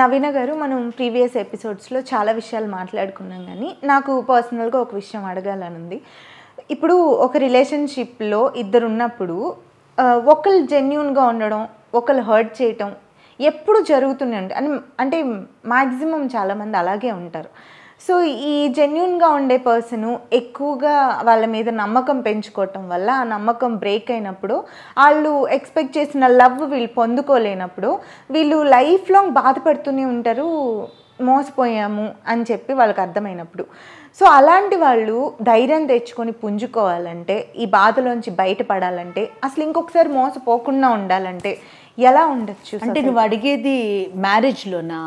నవీన గారు, మనం ప్రీవియస్ ఎపిసోడ్స్లో చాలా విషయాలు మాట్లాడుకున్నాం, కానీ నాకు పర్సనల్గా ఒక విషయం అడగాలని ఉంది. ఇప్పుడు ఒక రిలేషన్షిప్లో ఇద్దరు ఉన్నప్పుడు ఒకళ్ళు జెన్యూన్గా ఉండడం, ఒకళ్ళు హర్ట్ చేయటం ఎప్పుడు జరుగుతూనే ఉంటుంది. అంటే మ్యాక్సిమం చాలామంది అలాగే ఉంటారు. సో ఈ జెన్యూన్గా ఉండే పర్సను ఎక్కువగా వాళ్ళ మీద నమ్మకం పెంచుకోవటం వల్ల ఆ నమ్మకం బ్రేక్ అయినప్పుడు, వాళ్ళు ఎక్స్పెక్ట్ చేసిన లవ్ వీళ్ళు పొందుకోలేనప్పుడు వీళ్ళు లైఫ్ లాంగ్ బాధపడుతూనే ఉంటారు, మోసపోయాము అని చెప్పి వాళ్ళకి అర్థమైనప్పుడు. సో అలాంటి వాళ్ళు ధైర్యం తెచ్చుకొని పుంజుకోవాలంటే, ఈ బాధలోంచి బయటపడాలంటే, అసలు ఇంకొకసారి మోసపోకుండా ఉండాలంటే ఎలా ఉండొచ్చు? అంటే నువ్వు అడిగేది మ్యారేజ్లోనా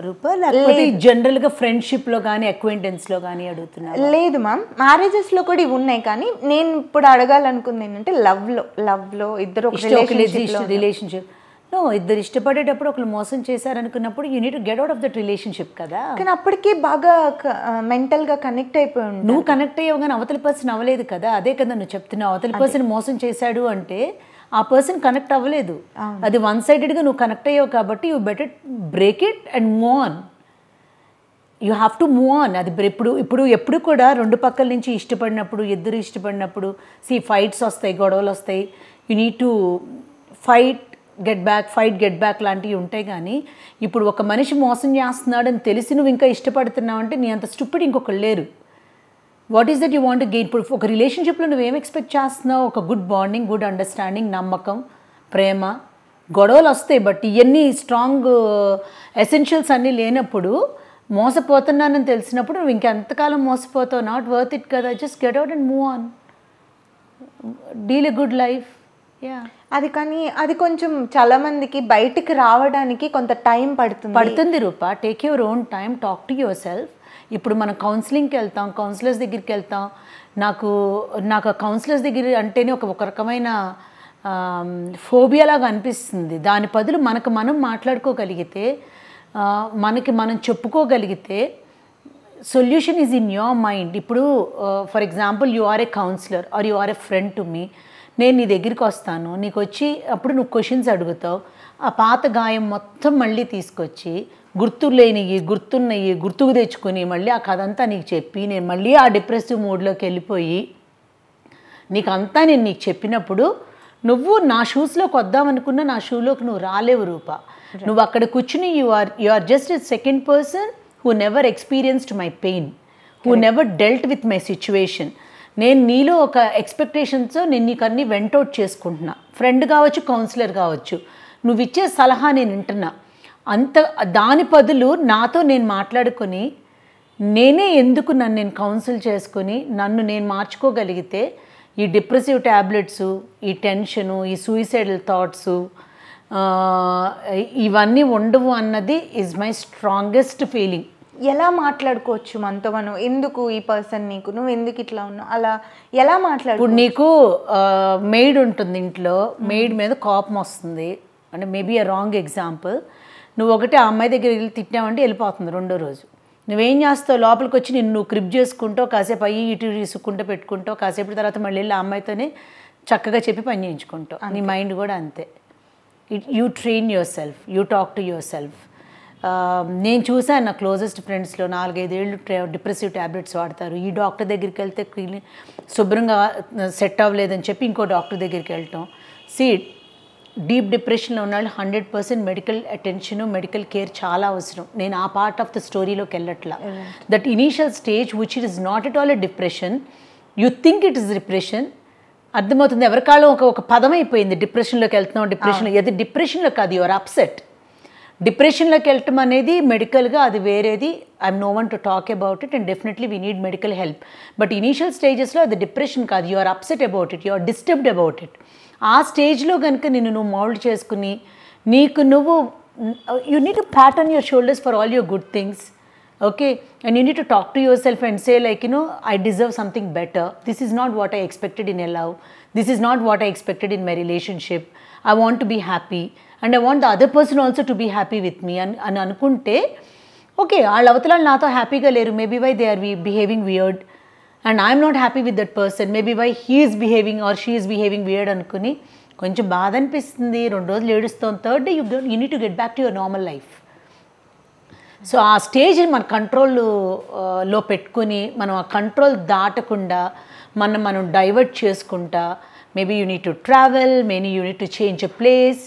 రూపా, లేకపోతే జనరల్గా ఫ్రెండ్షిప్లో కానీ అక్వైంటెన్స్లో కానీ అడుగుతున్నా? లేదు మ్యామ్, మ్యారేజెస్లో కూడా ఇవి ఉన్నాయి, కానీ నేను ఇప్పుడు అడగాలనుకుంది ఏంటంటే లవ్లో ఇద్దరు రిలేషన్షిప్ ఇద్దరు ఇష్టపడేటప్పుడు ఒకరు మోసం చేశారనుకున్నప్పుడు you need to get out of that relationship కదా. కానీ అప్పటికి బాగా మెంటల్గా కనెక్ట్ అయిపోయి ఉంటావు. నువ్వు కనెక్ట్ అయ్యావు కానీ అవతలి పర్సన్ అవ్వలేదు కదా. అదే కదా నువ్వు చెప్తున్నావు. అవతలి పర్సన్ మోసం చేశాడు అంటే ఆ పర్సన్ కనెక్ట్ అవ్వలేదు, అది వన్ సైడెడ్గా నువ్వు కనెక్ట్ అయ్యావు కాబట్టి you better break it and move on. You have to move on. అది ఎప్పుడు కూడా రెండు పక్కల నుంచి ఇష్టపడినప్పుడు, ఇద్దరు ఇష్టపడినప్పుడు ఫైట్స్ వస్తాయి, గొడవలు వస్తాయి. You need to fight get back లాంటివి ఉంటాయి. కానీ ఇప్పుడు ఒక మనిషి మోసం చేస్తున్నాడు అని తెలిసి నువ్వు ఇంకా ఇష్టపడుతున్నావు అంటే నీ అంత స్టూపిడ్ ఇంకొకరు లేరు. What is that you want to gain? ఇప్పుడు ఒక రిలేషన్షిప్లో నువ్వేం ఎక్స్పెక్ట్ చేస్తున్నావు? ఒక గుడ్ బాండింగ్, గుడ్ అండర్స్టాండింగ్, నమ్మకం, ప్రేమ. గొడవలు వస్తాయి, బట్ ఇవన్నీ స్ట్రాంగ్ ఎసెన్షియల్స్ అన్నీ లేనప్పుడు, మోసపోతున్నానని తెలిసినప్పుడు నువ్వు ఇంకెంతకాలం మోసపోతావు? నాట్ వర్త్ ఇట్ కదా. Just get out and move on, deal a good life. అది కానీ అది కొంచెం చాలామందికి బయటికి రావడానికి కొంత టైం పడుతుంది Rupa. Take your own time, talk to your self. ఇప్పుడు మనం కౌన్సిలింగ్కి వెళ్తాం, కౌన్సిలర్స్ దగ్గరికి వెళ్తాం. నాకు కౌన్సిలర్స్ దగ్గర అంటేనే ఒక రకమైన ఫోబియాలాగా అనిపిస్తుంది. దాని బదులు మనకు మనం మాట్లాడుకోగలిగితే, మనకి మనం చెప్పుకోగలిగితే solution is in your mind. ఇప్పుడు for example you are a counsellor or you are a friend to me. నేను నీ దగ్గరికి వస్తాను, నీకు వచ్చి అప్పుడు నువ్వు క్వశ్చన్స్ అడుగుతావు. ఆ పాత గాయం మొత్తం మళ్ళీ తీసుకొచ్చి గుర్తుకు తెచ్చుకొని మళ్ళీ ఆ కథ అంతా నీకు చెప్పి, నేను మళ్ళీ ఆ డిప్రెసివ్ మూడ్లోకి వెళ్ళిపోయి నేను నీకు చెప్పినప్పుడు నువ్వు నా షూస్లోకి వద్దామనుకున్న నా షూలోకి నువ్వు రాలేవు రూపా. నువ్వు అక్కడ కూర్చుని you are just a second person who never experienced my pain, who never dealt with my situation. నేను నీలో ఒక ఎక్స్పెక్టేషన్స్తో నేను నీకు అన్నీ వెంటౌట్ చేసుకుంటున్నా. ఫ్రెండ్ కావచ్చు, కౌన్సిలర్ కావచ్చు, నువ్వు ఇచ్చే సలహా నేను వింటున్నా. దాని బదులు నాతో నేను మాట్లాడుకొని నేనే ఎందుకు నేను కౌన్సిల్ చేసుకొని నన్ను నేను మార్చుకోగలిగితే ఈ డిప్రెసివ్ ట్యాబ్లెట్స్, ఈ టెన్షను, ఈ సూయిసైడల్ థాట్స్ ఇవన్నీ ఉండవు అన్నది ఈజ్ మై స్ట్రాంగెస్ట్ ఫీలింగ్. ఎలా మాట్లాడుకోవచ్చు మనతో మనం? ఎందుకు ఈ పర్సన్ నీకు, నువ్వు ఎందుకు ఇట్లా ఉన్నావు, అలా ఎలా మాట్లాడు? ఇప్పుడు నీకు మెయిడ్ ఉంటుంది ఇంట్లో, మెయిడ్ మీద కోపం వస్తుంది అంటే మేబీ ఆ రాంగ్ ఎగ్జాంపుల్. నువ్వు ఒకటి ఆ అమ్మాయి దగ్గర వెళ్ళి తిట్టావంటే వెళ్ళిపోతుంది రెండో రోజు. నువ్వేం చేస్తావు? లోపలికి వచ్చి నువ్వు క్రిప్ చేసుకుంటావు, కాసేపు అయ్యి ఇటు తీసుకుంటూ పెట్టుకుంటావు, కాసేపు తర్వాత మళ్ళీ వెళ్ళి ఆ అమ్మాయితోనే చక్కగా చెప్పి పని చేయించుకుంటావు. నీ మైండ్ కూడా అంతే. You train your self, you talk to your self. నేను చూసాను నా క్లోజెస్ట్ ఫ్రెండ్స్లో 4-5 ఏళ్ళు డిప్రెసివ్ ట్యాబ్లెట్స్ వాడతారు. ఈ డాక్టర్ దగ్గరికి వెళ్తే శుభ్రంగా సెట్ అవ్వలేదని చెప్పి ఇంకో డాక్టర్ దగ్గరికి వెళ్ళటం. డీప్ డిప్రెషన్లో ఉన్న వాళ్ళు 100% మెడికల్ అటెన్షన్, మెడికల్ కేర్ చాలా అవసరం. నేను ఆ పార్ట్ ఆఫ్ ద స్టోరీలోకి వెళ్ళట్లా. That initial stage which it is not at all a depression, you think it is depression. అర్థమవుతుంది? ఎవరికాలో ఒక పదం అయిపోయింది, డిప్రెషన్లోకి వెళ్తున్నాం, అది డిప్రెషన్లో కాదు, యువర్ అప్సెట్. డిప్రెషన్లోకి వెళ్ళటం అనేది మెడికల్గా అది వేరేది. I'm no one to talk about it and definitely we need medical help. But initial స్టేజెస్లో అది డిప్రెషన్ కాదు, you are upset about it, you are disturbed about it. ఆ స్టేజ్లో కనుక నువ్వు మౌల్డ్ చేసుకుని you need to pat on your shoulders for all your good things. Okay, and you need to talk to yourself and say like, I deserve something better. This is not what I expected in a love. This is not what I expected in my relationship. I want to be happy and I want the other person also to be happy with me. And anukunte, okay, all avatalu nato happy ga leru. Maybe why they are behaving weird and I am not happy with that person. Maybe why he is behaving or she is behaving weird anukuni కొంచెం బాధ అనిపిస్తుంది, 2 రోజులు ఏడుస్తాం, third day you need to get back to your normal life. So ఆ స్టేజ్ని మన కంట్రోల్లో పెట్టుకుని మనం ఆ కంట్రోల్ దాటకుండా మనం డైవర్ట్ చేసుకుంటా, maybe you need to travel, maybe you need to change a place,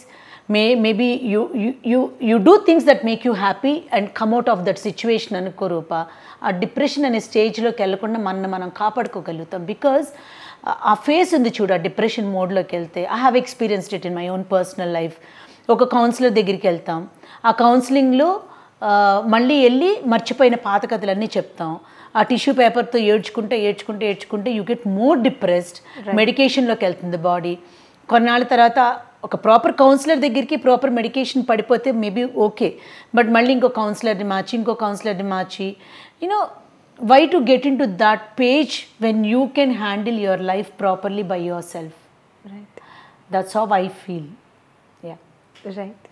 maybe you do things that make you happy and come out of that situation అనుకో రూప. ఆ డిప్రెషన్ అనే స్టేజ్లోకి వెళ్ళకుండా మనం కాపాడుకోగలుగుతాం. బికాజ్ ఆ ఫేస్ ఉంది చూడు, ఆ డిప్రెషన్ మోడ్లోకి వెళ్తే. I have experienced it in my own personal life. ఒక కౌన్సిలర్ దగ్గరికి వెళ్తాం, ఆ కౌన్సిలింగ్లో మళ్ళీ వెళ్ళి మర్చిపోయిన పాత కథలన్నీ చెప్తాం. ఆ టిష్యూ పేపర్తో ఏడ్చుకుంటే యూ గెట్ మోర్ డిప్రెస్డ్. మెడికేషన్లోకి వెళ్తుంది బాడీ. కొన్నాళ్ళ తర్వాత ఒక ప్రాపర్ కౌన్సిలర్ దగ్గరికి ప్రాపర్ మెడికేషన్ పడిపోతే మేబీ ఓకే, బట్ మళ్ళీ ఇంకో కౌన్సిలర్ని మార్చి you know why to get into that phase when you can handle your life properly by your self. Right, that's how I feel. Right.